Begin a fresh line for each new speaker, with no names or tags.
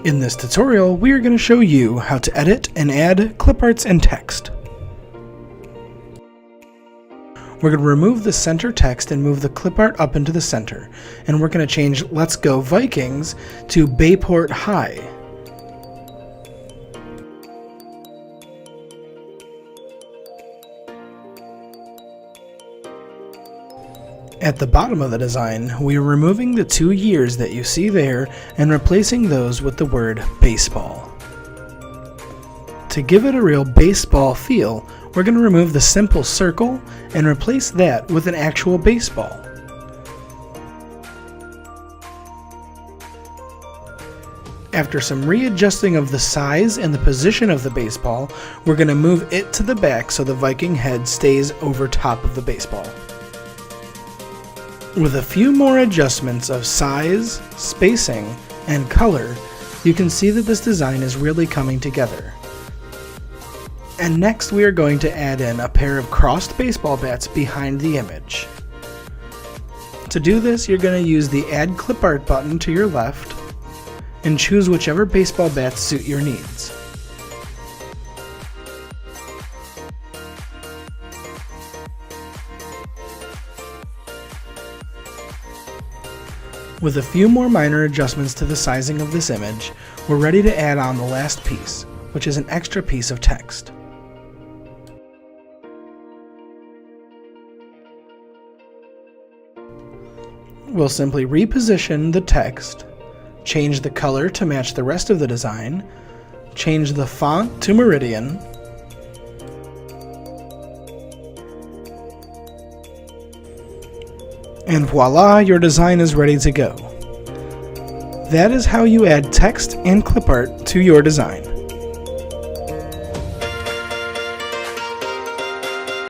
In this tutorial, we are going to show you how to edit and add clip arts and text. We're going to remove the center text and move the clip art up into the center, and we're going to change Let's Go Vikings to Bayport High. At the bottom of the design, we are removing the 2 years that you see there and replacing those with the word baseball. To give it a real baseball feel, we're going to remove the simple circle and replace that with an actual baseball. After some readjusting of the size and the position of the baseball, we're going to move it to the back so the Viking head stays over top of the baseball. With a few more adjustments of size, spacing, and color, you can see that this design is really coming together. And next we are going to add in a pair of crossed baseball bats behind the image. To do this, you're going to use the Add Clip Art button to your left and choose whichever baseball bats suit your needs. With a few more minor adjustments to the sizing of this image, we're ready to add on the last piece, which is an extra piece of text. We'll simply reposition the text, change the color to match the rest of the design, change the font to Meridian, and voila, your design is ready to go. That is how you add text and clip art to your design.